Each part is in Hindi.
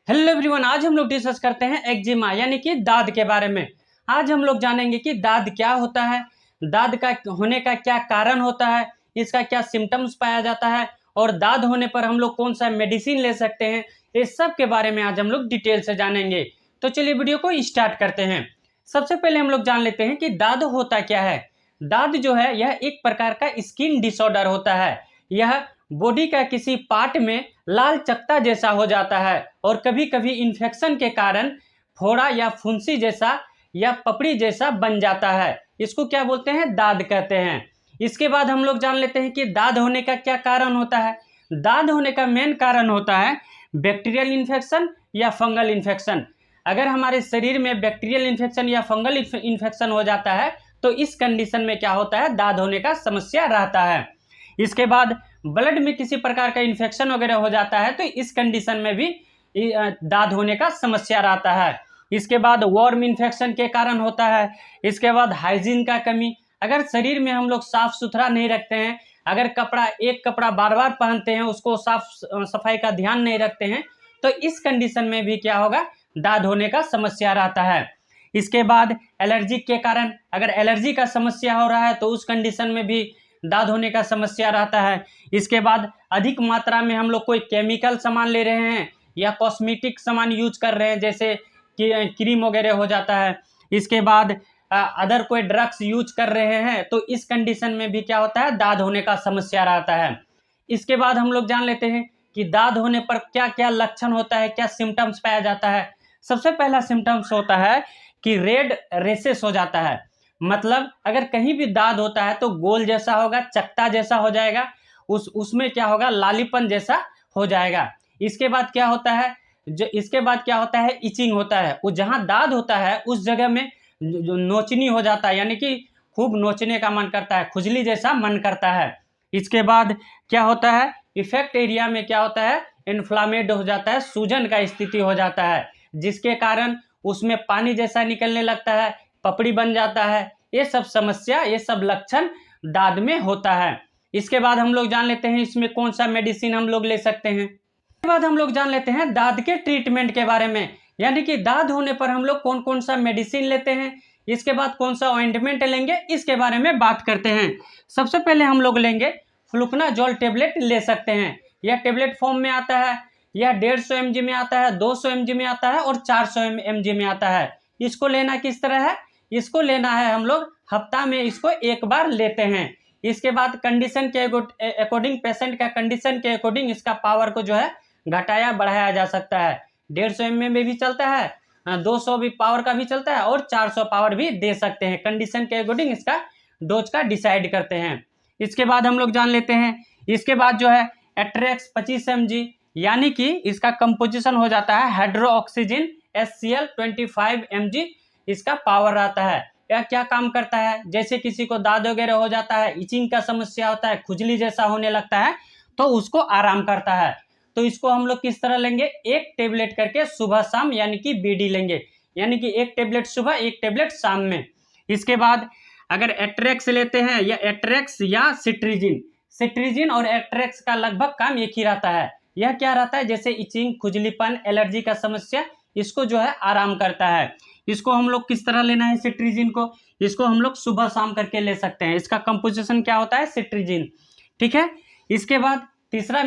हेलो एवरीवन, आज हम लोग डिस्कस करते हैं एक्जिमा यानी कि दाद के बारे में। आज हम लोग जानेंगे कि दाद क्या होता है, दाद का होने का क्या कारण होता है, इसका क्या सिम्टम्स पाया जाता है और दाद होने पर हम लोग कौन सा मेडिसिन ले सकते हैं। इस सब के बारे में आज हम लोग डिटेल से जानेंगे। तो चलिए वीडियो को स्टार्ट करते हैं। सबसे पहले हम लोग जान लेते हैं कि दाद होता क्या है। दाद जो है यह एक प्रकार का स्किन डिसऑर्डर होता है। यह बॉडी का किसी पार्ट में लाल चकत्ता जैसा हो जाता है और कभी कभी इन्फेक्शन के कारण फोड़ा या फुंसी जैसा या पपड़ी जैसा बन जाता है। इसको क्या बोलते हैं? दाद कहते हैं। इसके बाद हम लोग जान लेते हैं कि दाद होने का क्या कारण होता है। दाद होने का मेन कारण होता है बैक्टीरियल इन्फेक्शन या फंगल इन्फेक्शन। अगर हमारे शरीर में बैक्टीरियल इन्फेक्शन या फंगल इन्फेक्शन हो जाता है तो इस कंडीशन में क्या होता है? दाद होने का समस्या रहता है। इसके बाद ब्लड में किसी प्रकार का इन्फेक्शन वगैरह हो जाता है तो इस कंडीशन में भी दाद होने का समस्या रहता है। इसके बाद वर्म इन्फेक्शन के कारण होता है। इसके बाद हाइजीन का कमी, अगर शरीर में हम लोग साफ सुथरा नहीं रखते हैं, अगर एक कपड़ा बार बार पहनते हैं, उसको साफ सफाई का ध्यान नहीं रखते हैं तो इस कंडीशन में भी क्या होगा? दाद होने का समस्या रहता है। इसके बाद एलर्जी के कारण, अगर एलर्जी का समस्या हो रहा है तो उस कंडीशन में भी दाद होने का समस्या रहता है। इसके बाद अधिक मात्रा में हम लोग कोई केमिकल सामान ले रहे हैं या कॉस्मेटिक सामान यूज कर रहे हैं, जैसे कि क्रीम वगैरह हो जाता है। इसके बाद अदर कोई ड्रग्स यूज कर रहे हैं तो इस कंडीशन में भी क्या होता है? दाद होने का समस्या रहता है। इसके बाद हम लोग जान लेते हैं कि दाद होने पर क्या क्या लक्षण होता है, क्या सिम्टम्स पाया जाता है। सबसे पहला सिम्टम्स होता है कि रेड रेसेस हो जाता है। मतलब अगर कहीं भी दाद होता है तो गोल जैसा होगा, चकत्ता जैसा हो जाएगा, उसमें क्या होगा? लालीपन जैसा हो जाएगा। इसके बाद क्या होता है? इचिंग होता है। वो जहां दाद होता है उस जगह में जो नोचनी हो जाता है, यानी कि खूब नोचने का मन करता है, खुजली जैसा मन करता है। इसके बाद क्या होता है? इफेक्ट एरिया में क्या होता है? इन्फ्लामेड हो जाता है, सूजन का स्थिति हो जाता है, जिसके कारण उसमें पानी जैसा निकलने लगता है, पपड़ी बन जाता है। ये सब समस्या, ये सब लक्षण दाद में होता है। इसके बाद हम लोग जान लेते हैं इसमें कौन सा मेडिसिन हम लोग ले सकते हैं। इसके बाद हम लोग जान लेते हैं दाद के ट्रीटमेंट के बारे में, यानी कि दाद होने पर हम लोग कौन कौन सा मेडिसिन लेते हैं, इसके बाद कौन सा ऑइंटमेंट लेंगे, इसके बारे में बात करते हैं। सबसे पहले हम लोग लेंगे फ्लुकनाजोल टेबलेट ले सकते हैं। यह टेबलेट फॉर्म में आता है। यह 150 mg में आता है, 200 mg में आता है और 400 mg में आता है। इसको लेना किस तरह है? इसको लेना है हम लोग हफ्ता में इसको एक बार लेते हैं। इसके बाद कंडीशन के अकॉर्डिंग, पेशेंट का कंडीशन के अकॉर्डिंग इसका पावर को जो है घटाया बढ़ाया जा सकता है। 150 mg में भी चलता है, 200 भी पावर का भी चलता है और 400 पावर भी दे सकते हैं। कंडीशन के अकॉर्डिंग इसका डोज का डिसाइड करते हैं। इसके बाद हम लोग जान लेते हैं, इसके बाद जो है एट्रेक्स 25 mg, यानी कि इसका कंपोजिशन हो जाता है हाइड्रो ऑक्सीजन HCl 25 mg इसका पावर रहता है। यह क्या काम करता है? जैसे किसी को दाद वगैरह हो जाता है, इचिंग का समस्या होता है, खुजली जैसा होने लगता है तो उसको आराम करता है। तो इसको हम लोग किस तरह लेंगे? एक टेबलेट करके सुबह शाम, यानी कि BD लेंगे, यानी कि एक टेबलेट सुबह एक टेबलेट शाम में। इसके बाद अगर एट्रेक्स लेते हैं या एट्रेक्स या सिट्रीजिन और एट्रेक्स का लगभग काम एक ही रहता है। यह क्या रहता है? जैसे इचिंग, खुजलीपन, एलर्जी का समस्या, इसको जो है आराम करता है। इसको हम लोग किस तरह लेना है? सिट्रीजिन को, इसको हम लोग सुबह शाम करके ले सकते हैं। इसका कंपोजिशन क्या होता है? सिट्रीजिन। ठीक है। इसके बाद तीसरा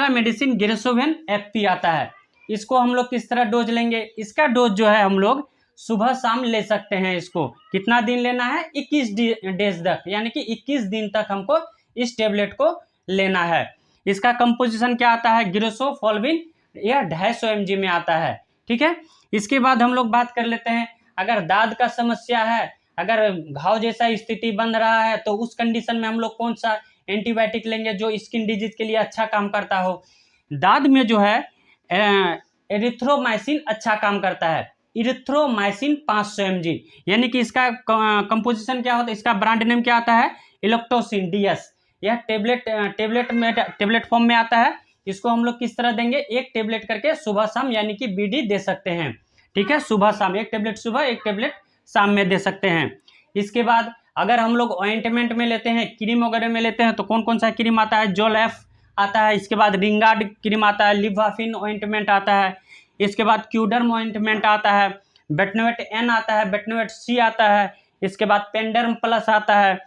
मेडिसिन गेरसोवेन FP आता है। इसको हम लोग किस तरह डोज लेंगे? इसका डोज जो है हम लोग सुबह शाम ले सकते हैं। इसको कितना दिन लेना है? 21 डेज तक, यानी कि 21 दिन तक हमको इस टेबलेट को लेना है। इसका कंपोजिशन क्या आता है? गिरोसोफोल्विन, यह 250 mg में आता है। ठीक है। इसके बाद हम लोग बात कर लेते हैं, अगर दाद का समस्या है, अगर घाव जैसा स्थिति बन रहा है तो उस कंडीशन में हम लोग कौन सा एंटीबायोटिक लेंगे जो स्किन डिजीज के लिए अच्छा काम करता हो। दाद में जो है एरिथ्रोमाइसिन अच्छा काम करता है। इरिथ्रोमाइसिन 500 mg, यानी कि इसका कंपोजिशन क्या होता है? इसका ब्रांड नेम क्या आता है? इलेक्ट्रोसिन DS। यह टेबलेट फॉर्म में आता है। इसको हम लोग किस तरह देंगे? एक टेबलेट करके सुबह शाम, यानी कि BD दे सकते हैं। ठीक है। सुबह शाम, एक टेबलेट सुबह एक टेबलेट शाम में दे सकते हैं। इसके बाद अगर हम लोग ऑइंटमेंट में लेते हैं, क्रीम वगैरह में लेते हैं तो कौन कौन सा क्रीम आता है? जोलेफ आता है, इसके बाद रिंगार्ड क्रीम आता है, लिवाफिन ऑइंटमेंट आता है, इसके बाद क्यूडर्म ऑइंटमेंट आता है, बेटनोवेट एन आता है, बेटनोवेट सी आता है, इसके बाद पेंडर्म प्लस आता है।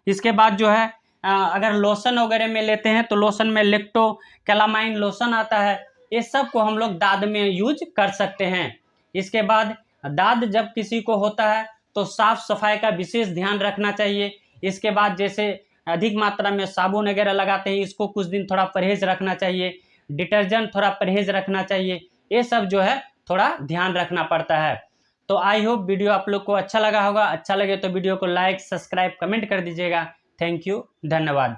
इसके बाद जो है अगर लोशन वगैरह में लेते हैं तो लोशन में लेक्टो कैलामाइन लोशन आता है। ये सब को हम लोग दाद में यूज कर सकते हैं। इसके बाद दाद जब किसी को होता है तो साफ सफाई का विशेष ध्यान रखना चाहिए। इसके बाद जैसे अधिक मात्रा में साबुन वगैरह लगाते हैं, इसको कुछ दिन थोड़ा परहेज रखना चाहिए, डिटर्जेंट थोड़ा परहेज रखना चाहिए। ये सब जो है थोड़ा ध्यान रखना पड़ता है। तो आई होप वीडियो आप लोग को अच्छा लगा होगा। अच्छा लगे तो वीडियो को लाइक, सब्सक्राइब, कमेंट कर दीजिएगा। थैंक यू, धन्यवाद।